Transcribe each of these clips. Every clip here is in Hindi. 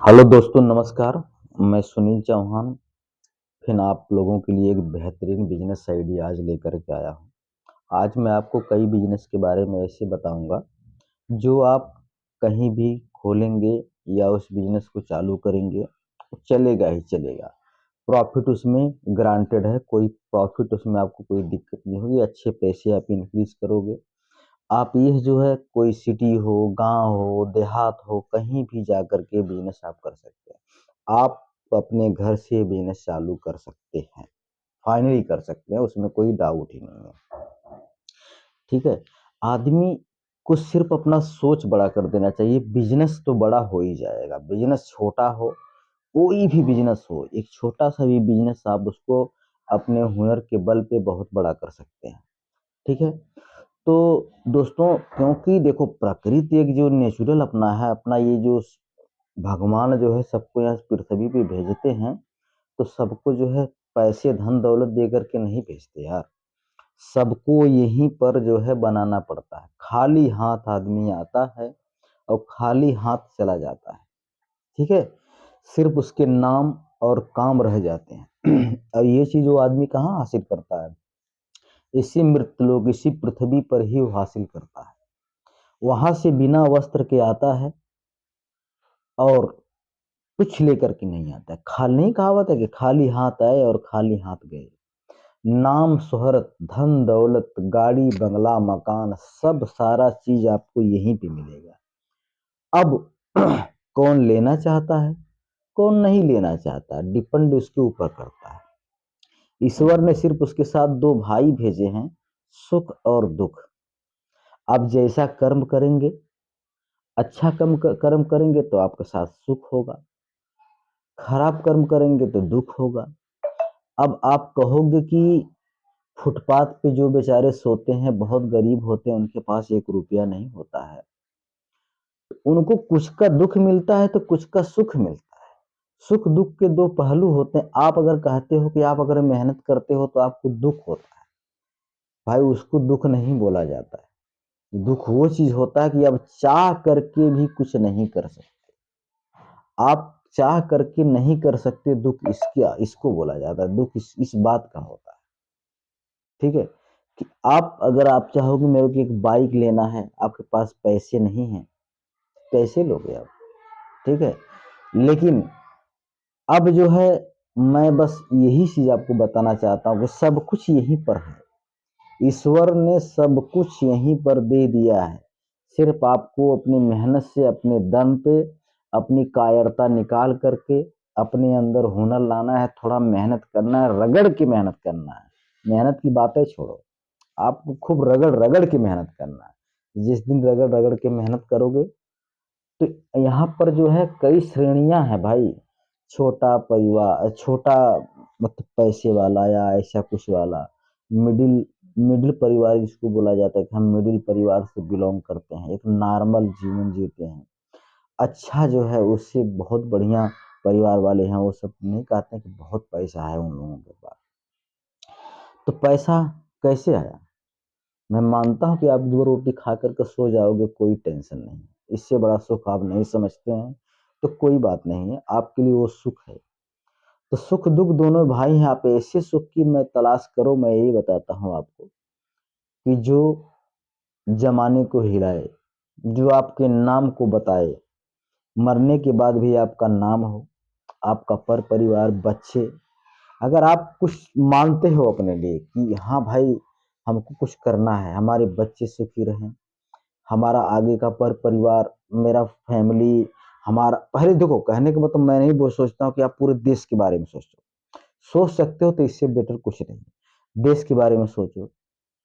हेलो दोस्तों, नमस्कार। मैं सुनील चौहान फिर आप लोगों के लिए एक बेहतरीन बिजनेस आइडिया आज लेकर के आया हूँ। आज मैं आपको कई बिजनेस के बारे में ऐसे बताऊंगा जो आप कहीं भी खोलेंगे या उस बिजनेस को चालू करेंगे तो चलेगा ही चलेगा। प्रॉफिट उसमें ग्रांटेड है, कोई प्रॉफिट उसमें आपको कोई दिक्कत नहीं होगी, अच्छे पैसे आप इंक्रीज करोगे। आप ये जो है कोई सिटी हो, गांव हो, देहात हो, कहीं भी जाकर के बिजनेस आप कर सकते हैं। आप अपने घर से बिजनेस चालू कर सकते हैं, फाइनली कर सकते हैं, उसमें कोई डाउट ही नहीं है। ठीक है। आदमी को सिर्फ अपना सोच बड़ा कर देना चाहिए, बिजनेस तो बड़ा हो ही जाएगा। बिजनेस छोटा हो, कोई भी बिजनेस हो, एक छोटा सा भी बिजनेस आप उसको अपने हुनर के बल पे बहुत बड़ा कर सकते हैं। ठीक है। तो दोस्तों, क्योंकि देखो प्रकृति एक जो नेचुरल अपना है, अपना ये जो भगवान जो है सबको यहाँ पृथ्वी पे भेजते हैं, तो सबको जो है पैसे धन दौलत दे करके नहीं भेजते यार। सबको यहीं पर जो है बनाना पड़ता है। खाली हाथ आदमी आता है और खाली हाथ चला जाता है। ठीक है। सिर्फ उसके नाम और काम रह जाते हैं। और ये चीज वो आदमी कहाँ हासिल करता है? इसी मृतलोक, इसी पृथ्वी पर ही वो हासिल करता है। वहां से बिना वस्त्र के आता है और कुछ लेकर के नहीं आता है। खाली नहीं, कहावत है कि खाली हाथ आए और खाली हाथ गए। नाम शोहरत धन दौलत गाड़ी बंगला मकान सब सारा चीज आपको यहीं पे मिलेगा। अब कौन लेना चाहता है, कौन नहीं लेना चाहता, डिपेंड उसके ऊपर करता है। ईश्वर ने सिर्फ उसके साथ दो भाई भेजे हैं, सुख और दुख। आप जैसा कर्म करेंगे, अच्छा कर्म करेंगे तो आपके साथ सुख होगा, खराब कर्म करेंगे तो दुख होगा। अब आप कहोगे कि फुटपाथ पे जो बेचारे सोते हैं, बहुत गरीब होते हैं, उनके पास 1 रुपया नहीं होता है, उनको कुछ का दुख मिलता है तो कुछ का सुख मिलता है। सुख दुख के दो पहलू होते हैं। आप अगर कहते हो कि आप अगर मेहनत करते हो तो आपको दुख होता है, भाई उसको दुख नहीं बोला जाता है। दुख वो चीज होता है कि अब चाह करके भी कुछ नहीं कर सकते। आप चाह करके नहीं कर सकते, दुख इसका इसको बोला जाता है। दुख इस बात का होता है। ठीक है। कि अगर आप चाहोगे मेरे को एक बाइक लेना है, आपके पास पैसे नहीं है, कैसे लोगे आप? ठीक है। लेकिन अब जो है, मैं बस यही चीज आपको बताना चाहता हूँ कि सब कुछ यहीं पर है। ईश्वर ने सब कुछ यहीं पर दे दिया है। सिर्फ आपको अपनी मेहनत से, अपने दम पे, अपनी कायरता निकाल करके अपने अंदर हुनर लाना है। थोड़ा मेहनत करना है, रगड़ के मेहनत करना है। मेहनत की बातें छोड़ो, आपको खूब रगड़ रगड़ के मेहनत करना है। जिस दिन रगड़ रगड़ के मेहनत करोगे तो यहाँ पर जो है कई श्रेणियां हैं भाई। छोटा परिवार, छोटा मतलब पैसे वाला या ऐसा कुछ वाला, मिडिल मिडिल परिवार जिसको बोला जाता है कि हम मिडिल परिवार से बिलोंग करते हैं, एक नॉर्मल जीवन जीते हैं। अच्छा जो है उससे बहुत बढ़िया परिवार वाले हैं, वो सब नहीं कहते हैं कि बहुत पैसा है उन लोगों के पास। तो पैसा कैसे आया? मैं मानता हूँ कि आप 2 रोटी खा करके सो जाओगे, कोई टेंशन नहीं। इससे बड़ा सुख आप नहीं समझते हैं तो कोई बात नहीं है, आपके लिए वो सुख है। तो सुख दुख दोनों भाई हैं। आप ऐसे सुख की मैं तलाश करो, मैं यही बताता हूँ आपको कि जो जमाने को हिलाए, जो आपके नाम को बताए, मरने के बाद भी आपका नाम हो, आपका पर परिवार बच्चे। अगर आप कुछ मानते हो अपने लिए कि हाँ भाई, हमको कुछ करना है, हमारे बच्चे सुखी रहें, हमारा आगे का पर परिवार, मेरा फैमिली, हमारा, पहले देखो कहने का मतलब मैं नहीं वो सोचता हूँ कि आप पूरे देश के बारे में सोचो। सोच सकते हो तो इससे बेटर कुछ नहीं। देश के बारे में सोचो,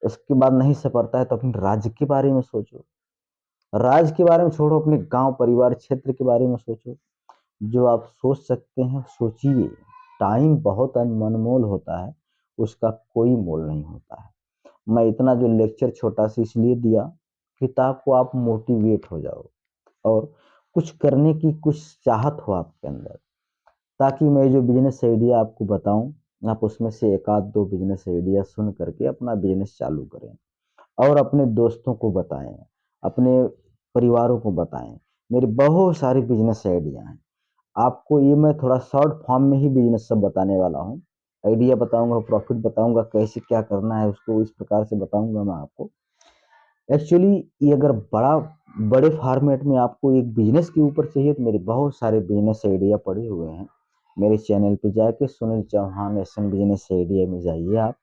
उसके बाद नहीं सपरता है तो अपने राज्य के बारे में सोचो। राज्य के बारे में छोड़ो, अपने गांव परिवार क्षेत्र के बारे में सोचो। जो आप सोच सकते हैं सोचिए। टाइम बहुत अनमोल होता है, उसका कोई मोल नहीं होता है। मैं इतना जो लेक्चर छोटा सा इसलिए दिया कि ताकि आप मोटिवेट हो जाओ और कुछ करने की कुछ चाहत हो आपके अंदर, ताकि मैं जो बिजनेस आइडिया आपको बताऊं, आप उसमें से एक आध दो बिजनेस आइडिया सुन करके अपना बिजनेस चालू करें और अपने दोस्तों को बताएं, अपने परिवारों को बताएं। मेरे बहुत सारे बिजनेस आइडिया हैं। आपको ये मैं थोड़ा शॉर्ट फॉर्म में ही बिजनेस सब बताने वाला हूँ। आइडिया बताऊंगा, प्रॉफिट बताऊंगा, कैसे क्या करना है उसको इस प्रकार से बताऊंगा मैं आपको। एक्चुअली ये अगर बड़े फॉर्मेट में आपको एक बिजनेस के ऊपर चाहिए तो मेरे बहुत सारे बिजनेस आइडिया पड़े हुए हैं। मेरे चैनल पे जाके Sunil Chauhan S N business idea में जाइए आप,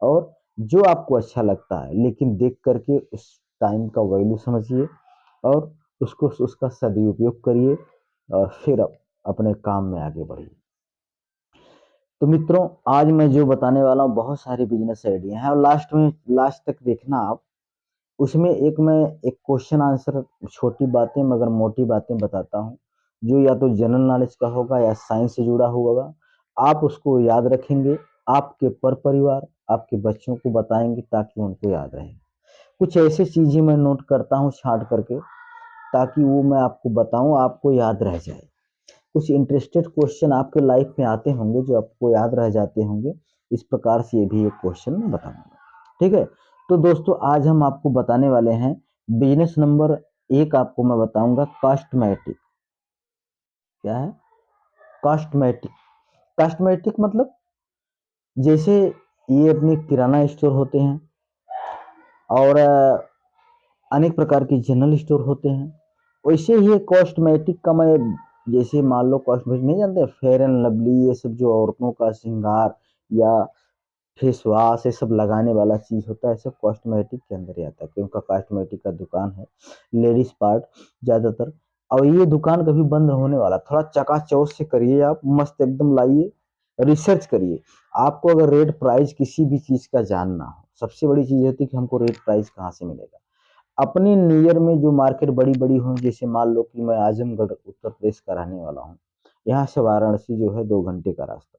और जो आपको अच्छा लगता है लेकिन देख करके उस टाइम का वैल्यू समझिए और उसको उसका सदुपयोग करिए और फिर अपने काम में आगे बढ़िए। तो मित्रों, आज मैं जो बताने वाला हूँ बहुत सारे बिजनेस आइडिया हैं, और लास्ट तक देखना आप। उसमें मैं एक क्वेश्चन आंसर, छोटी बातें मगर मोटी बातें बताता हूँ, जो या तो जनरल नॉलेज का होगा या साइंस से जुड़ा होगा। आप उसको याद रखेंगे, आपके पर परिवार आपके बच्चों को बताएंगे ताकि उनको याद रहे। कुछ ऐसी चीजें मैं नोट करता हूँ छांट करके, ताकि वो मैं आपको बताऊं, आपको याद रह जाए। कुछ इंटरेस्टेड क्वेश्चन आपके लाइफ में आते होंगे जो आपको याद रह जाते होंगे। इस प्रकार से ये भी एक क्वेश्चन मैं बताऊंगा। ठीक है, तो दोस्तों आज हम आपको बताने वाले हैं बिजनेस नंबर 1। आपको मैं बताऊंगा कॉस्टमेटिक। क्या है कॉस्टमेटिक? कॉस्टमेटिक मतलब जैसे ये अपने किराना स्टोर होते हैं और अनेक प्रकार के जनरल स्टोर होते हैं, वैसे ही कॉस्टमेटिक का मैं, जैसे मान लो कॉस्टमेटिक नहीं जानते, फेयर एंड लवली, ये सब जो औरतों का श्रृंगार या फेस वॉश ये सब लगाने वाला चीज होता है, सब कॉस्टमेटिक के अंदर ही आता है, क्योंकि उनका कॉस्टमेटिक का दुकान है, लेडीज पार्ट ज्यादातर। और ये दुकान कभी बंद होने वाला, थोड़ा चकाचौंध से करिए आप, मस्त एकदम लाइए, रिसर्च करिए। आपको अगर रेट प्राइस किसी भी चीज का जानना हो, सबसे बड़ी चीज होती है कि हमको रेट प्राइस कहाँ से मिलेगा। अपनी नियर में जो मार्केट बड़ी बड़ी हो, जैसे मान लो कि मैं आजमगढ़ उत्तर प्रदेश का रहने वाला हूँ, यहाँ से वाराणसी जो है 2 घंटे का रास्ता।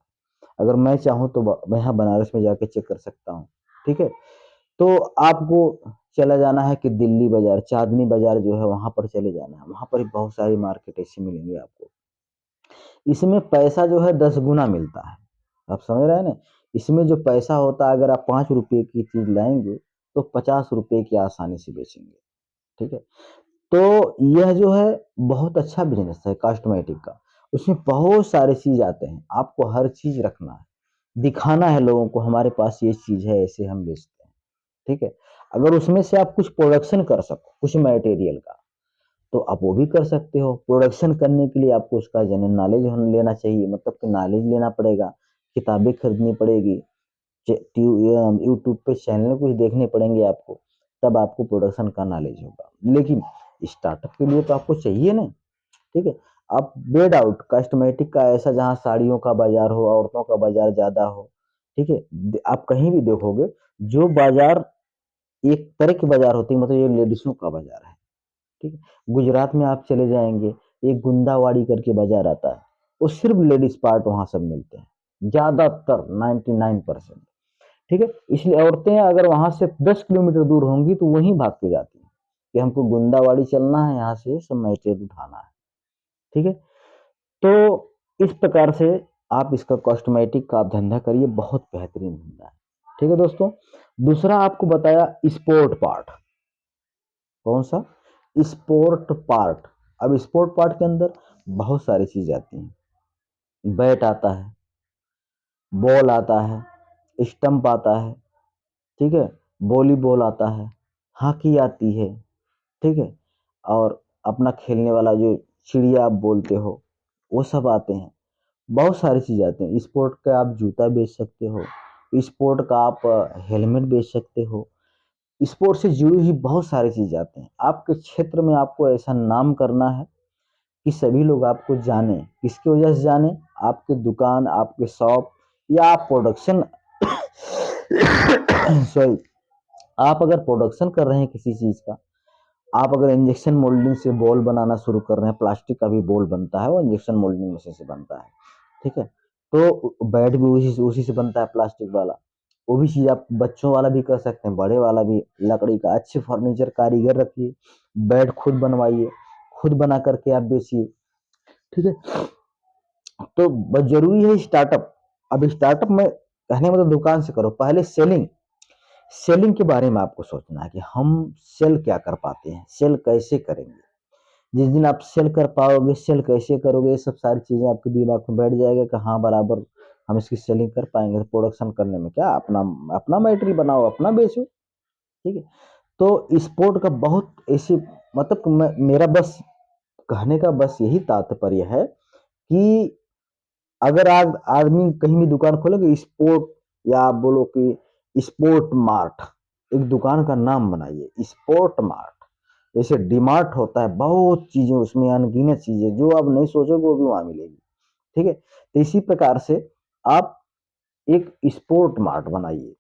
अगर मैं चाहूँ तो मैं यहाँ बनारस में जाके चेक कर सकता हूँ। ठीक है, तो आपको चला जाना है कि दिल्ली बाजार, चांदनी बाजार जो है वहां पर चले जाना है, वहां पर बहुत सारी मार्केट ऐसी मिलेंगी आपको। इसमें पैसा जो है 10 गुना मिलता है। आप समझ रहे हैं ना? इसमें जो पैसा होता है, अगर आप 5 रुपए की चीज लाएंगे तो 50 रुपए की आसानी से बेचेंगे। ठीक है, तो यह जो है बहुत अच्छा बिजनेस है कॉस्मेटिक का। उसमें बहुत सारे चीज आते हैं, आपको हर चीज रखना है, दिखाना है लोगों को हमारे पास ये चीज है, ऐसे हम बेचते हैं। ठीक है, अगर उसमें से आप कुछ प्रोडक्शन कर सको कुछ मटेरियल का, तो आप वो भी कर सकते हो। प्रोडक्शन करने के लिए आपको उसका जनरल नॉलेज लेना चाहिए, मतलब कि नॉलेज लेना पड़ेगा, किताबें खरीदनी पड़ेगी, यूट्यूब पे चैनल कुछ देखने पड़ेंगे आपको, तब आपको प्रोडक्शन का नॉलेज होगा। लेकिन स्टार्टअप के लिए तो आपको चाहिए ना। ठीक है, आप बेड आउट कॉस्मेटिक का ऐसा जहाँ साड़ियों का बाजार हो, औरतों का बाजार ज्यादा हो। ठीक है, आप कहीं भी देखोगे जो बाजार एक तरह की बाजार होती है, मतलब ये लेडीसों का बाजार है। ठीक है, गुजरात में आप चले जाएंगे, एक गुंदावाड़ी करके बाजार आता है, वो सिर्फ लेडीज पार्ट वहां सब मिलते हैं, ज्यादातर 99%। ठीक है, इसलिए औरतें अगर वहां से 10 किलोमीटर दूर होंगी तो वहीं भाग के जाती हैं कि हमको गुंदावाड़ी चलना है, यहाँ से सब मैटेरियल उठाना है। ठीक है, तो इस प्रकार से आप इसका कॉस्मेटिक का आप धंधा करिए, बहुत बेहतरीन धंधा है। ठीक है दोस्तों, दूसरा आपको बताया स्पोर्ट पार्ट। कौन सा? Sport part. अब स्पोर्ट पार्ट के अंदर बहुत सारी चीज आती हैं। बैट आता है, बॉल आता है, स्टंप आता है, ठीक है, वॉलीबॉल आता है, हॉकी आती है। ठीक है, और अपना खेलने वाला जो चिड़िया आप बोलते हो, वो सब आते हैं। बहुत सारी चीज आते हैं। स्पोर्ट का आप जूता बेच सकते हो, स्पोर्ट का आप हेलमेट बेच सकते हो। स्पोर्ट से जुड़ी हुई बहुत सारी चीज आते हैं। आपके क्षेत्र में आपको ऐसा नाम करना है कि सभी लोग आपको जाने। किसकी वजह से जाने? आपके दुकान, आपके शॉप, या आप प्रोडक्शन सॉरी, आप अगर प्रोडक्शन कर रहे हैं किसी चीज का, आप अगर इंजेक्शन मोल्डिंग से बॉल बनाना शुरू कर रहे हैं, प्लास्टिक का भी बॉल बनता है, वो इंजेक्शन मोल्डिंग मशीन से बनता है। ठीक है, तो बैट भी उसी से बनता है, प्लास्टिक वाला। वो भी चीज आप बच्चों वाला भी कर सकते हैं, बड़े वाला भी। लकड़ी का अच्छे फर्नीचर कारीगर रखिए, बेड खुद बनवाइए, खुद बना करके आप बेचिए। ठीक है, तो बस जरूरी है स्टार्टअप। अब स्टार्टअप में कहने मतलब दुकान से करो, पहले सेलिंग। सेलिंग के बारे में आपको सोचना है कि हम सेल क्या कर पाते हैं, सेल कैसे करेंगे। जिस दिन आप सेल कर पाओगे, सेल कैसे करोगे, ये सब सारी चीजें आपके दिमाग में बैठ जाएगा कि हाँ बराबर हम इसकी सेलिंग कर पाएंगे। तो प्रोडक्शन करने में क्या, अपना अपना मटेरियल बनाओ, अपना बेचो। ठीक है। तो स्पोर्ट का बहुत ऐसी, मतलब मेरा बस कहने का बस यही तात्पर्य है कि अगर आज आदमी कहीं भी दुकान खोलेगा स्पोर्ट, या आप बोलो कि स्पोर्ट मार्ट, एक दुकान का नाम बनाइए स्पोर्ट मार्ट। जैसे डीमार्ट होता है, बहुत चीजें उसमें, अनगिनत चीजें जो आप नहीं सोचोगे वो भी वहां मिलेगी। ठीक है। तो इसी प्रकार से आप एक स्पोर्ट मार्ट बनाइए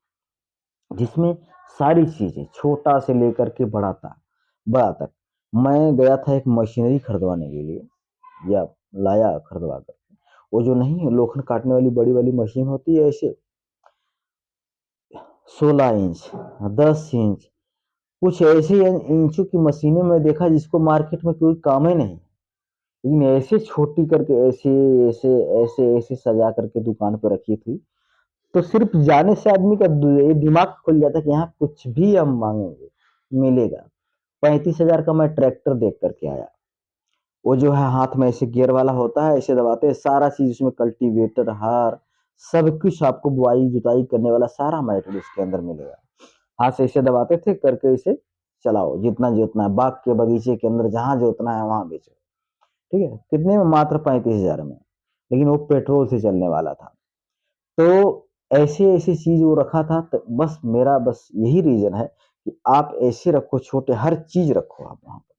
जिसमें सारी चीजें छोटा से लेकर के बड़ा तक। मैं गया था एक मशीनरी खरीदवाने के लिए, या लाया खरीदवा कर, वो जो नहीं है लोखंड काटने वाली बड़ी वाली मशीन होती है, ऐसे 16 इंच, 10 इंच, कुछ ऐसे इंचों की मशीनें मैं देखा जिसको मार्केट में कोई काम ही नहीं, लेकिन ऐसे छोटी करके ऐसे ऐसे ऐसे ऐसे सजा करके दुकान पर रखी थी। तो सिर्फ जाने से आदमी का ये दिमाग खुल जाता है कि यहाँ कुछ भी हम मांगेंगे मिलेगा। 35,000 का मैं ट्रैक्टर देख करके आया। वो जो है हाथ में ऐसे गियर वाला होता है, ऐसे दबाते हैं, सारा चीज उसमें कल्टीवेटर, हार, सब कुछ आपको बुआई जुताई करने वाला सारा मटेरियल इसके अंदर मिलेगा। हाथ से ऐसे दबाते थे करके इसे चलाओ, जितना जोतना है बाग के बगीचे के अंदर जहां जोतना है वहां बेचो। ठीक है। कितने में? मात्र 35,000 में, लेकिन वो पेट्रोल से चलने वाला था। तो ऐसे ऐसी चीज वो रखा था। तो बस मेरा बस यही रीजन है कि आप ऐसे रखो, छोटे हर चीज रखो आप वहां पर,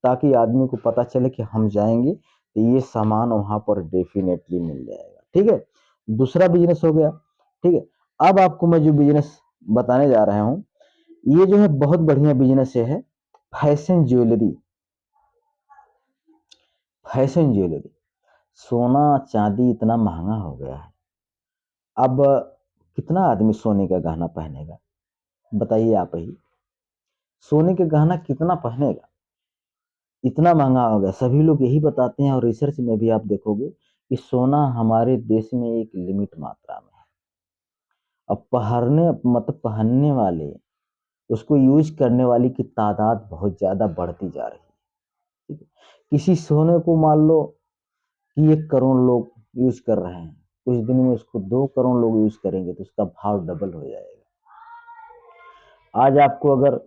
ताकि आदमी को पता चले कि हम जाएंगे तो ये सामान वहां पर डेफिनेटली मिल जाएगा। ठीक है। दूसरा बिजनेस हो गया। ठीक है। अब आपको मैं जो बिजनेस बताने जा रहा हूँ, ये जो है बहुत बढ़िया बिजनेस है, फैशन ज्वेलरी। फैशन ज्वेलरी, सोना चांदी इतना महंगा हो गया है। अब कितना आदमी सोने का गहना पहनेगा, बताइए आप ही। सोने के गहना कितना पहनेगा, इतना महंगा हो गया। सभी लोग यही बताते हैं, और रिसर्च में भी आप देखोगे कि सोना हमारे देश में एक लिमिट मात्रा में है। अब पहनने वाले, उसको यूज करने वाली की तादाद बहुत ज्यादा बढ़ती जा रही है। ठीक है। किसी सोने को मान लो कि 1 करोड़ लोग यूज कर रहे हैं, कुछ दिन में उसको 2 करोड़ लोग यूज करेंगे तो उसका भाव डबल हो जाएगा। आज आपको अगर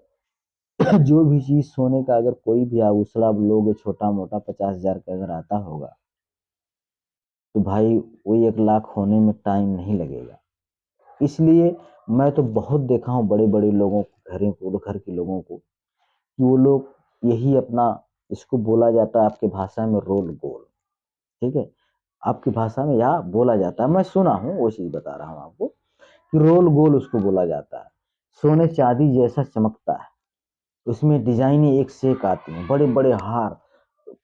जो भी चीज सोने का, अगर कोई भी आभूषण आप लोगे छोटा मोटा 50,000 का अगर आता होगा, तो भाई वो 1 लाख होने में टाइम नहीं लगेगा। इसलिए मैं तो बहुत देखा हूँ बड़े बड़े लोगों को, घर के लोगों को, कि वो लोग यही अपना, इसको बोला जाता है आपके भाषा में रोल गोल। ठीक है। आपकी भाषा में यह बोला जाता है, मैं सुना हूँ वो चीज बता रहा हूँ आपको, कि रोल गोल उसको बोला जाता है। सोने चांदी जैसा चमकता है, उसमें डिजाइनें एक से एक आती हैं, बड़े बड़े हार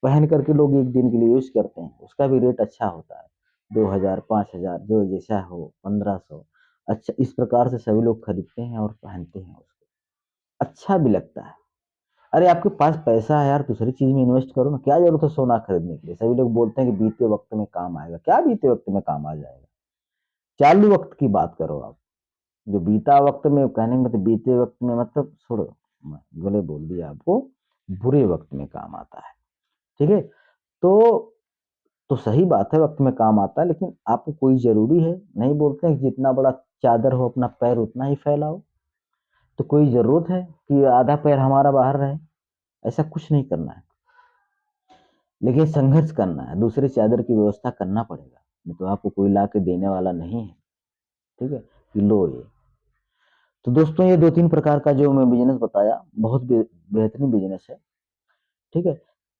पहन करके लोग एक दिन के लिए यूज करते हैं। उसका भी रेट अच्छा होता है, 2,000, 5,000, जो जैसा हो, 1,500। अच्छा, इस प्रकार से सभी लोग खरीदते हैं और पहनते हैं उसको, अच्छा भी लगता है। अरे आपके पास पैसा है यार, दूसरी चीज में इन्वेस्ट करो ना, क्या जरूरत है सोना खरीदने के लिए। सभी लोग बोलते हैं कि बीते वक्त में काम आएगा, क्या बीते वक्त में काम आ जाएगा, चालू वक्त की बात करो आप। जो बीता वक्त में कहने में, मतलब बीते वक्त में, मतलब छोड़ो, गले बोल दिया आपको, बुरे वक्त में काम आता है। ठीक है। तो तो सही बात है, वक्त में काम आता है, लेकिन आपको कोई जरूरी है, नहीं बोलते हैं कि जितना बड़ा चादर हो अपना पैर उतना ही फैलाओ। तो कोई जरूरत है कि आधा पैर हमारा बाहर रहे, ऐसा कुछ नहीं करना है। लेकिन संघर्ष करना है, दूसरे चादर की व्यवस्था करना पड़ेगा, नहीं तो आपको कोई ला के देने वाला नहीं है। ठीक है। कि लो ये। तो दोस्तों, ये 2-3 प्रकार का जो मैं बिजनेस बताया, बहुत बेहतरीन बिजनेस है। ठीक है।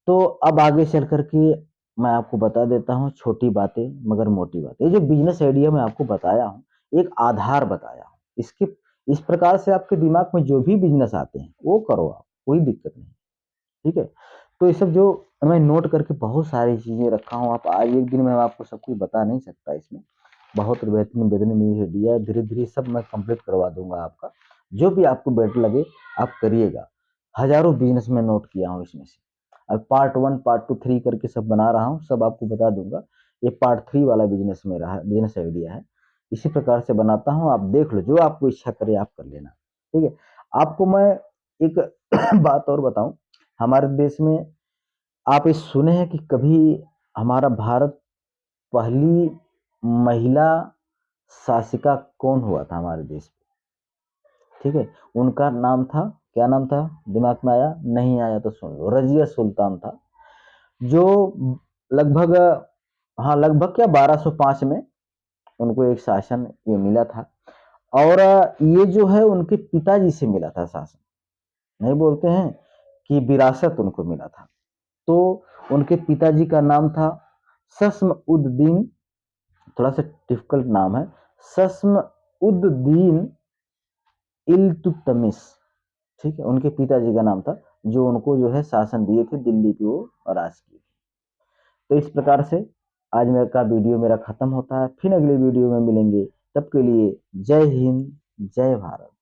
तो अब आगे चल करके मैं आपको बता देता हूँ छोटी बातें मगर मोटी बातें। ये जो बिजनेस आइडिया मैं आपको बताया हूँ, एक आधार बताया हूँ। इसके इस प्रकार से आपके दिमाग में जो भी बिजनेस आते हैं वो करो आप, कोई दिक्कत नहीं। ठीक है। तो ये सब जो मैं नोट करके बहुत सारी चीजें रखा हूँ, आप आज एक दिन में आपको सब कुछ बता नहीं सकता। इसमें बहुत बेहतरीन बेहतरीन आइडिया, धीरे धीरे सब मैं कंप्लीट करवा दूंगा आपका, जो भी आपको बेटर लगे आप करिएगा। हजारों बिजनेस में नोट किया हूँ इसमें से। अब पार्ट 1, पार्ट 2, 3 करके सब बना रहा हूँ, सब आपको बता दूंगा। ये पार्ट 3 वाला बिजनेस मेरा है, बिजनेस आइडिया है। इसी प्रकार से बनाता हूँ, आप देख लो, जो आपको इच्छा करे आप कर लेना। ठीक है। आपको मैं एक बात और बताऊं, हमारे देश में आप ये सुने हैं कि कभी हमारा भारत पहली महिला शासिका कौन हुआ था हमारे देश में? ठीक है, उनका नाम था, क्या नाम था? दिमाग में आया? नहीं आया तो सुन लो, रजिया सुल्तान था। जो लगभग, हाँ लगभग क्या, 1205 में उनको एक शासन ये मिला था। और ये जो है उनके पिताजी से मिला था शासन। नहीं बोलते हैं कि विरासत उनको मिला था। तो उनके पिताजी का नाम था सस्म उद्दीन, थोड़ा सा डिफिकल्ट नाम है, सस्म उद्दीन इल्तुतमिश। ठीक है, उनके पिताजी का नाम था, जो उनको जो है शासन दिए थे, दिल्ली की वो राज की। तो इस प्रकार से आज मेरा का वीडियो मेरा खत्म होता है, फिर अगले वीडियो में मिलेंगे। तब के लिए जय हिंद, जय भारत।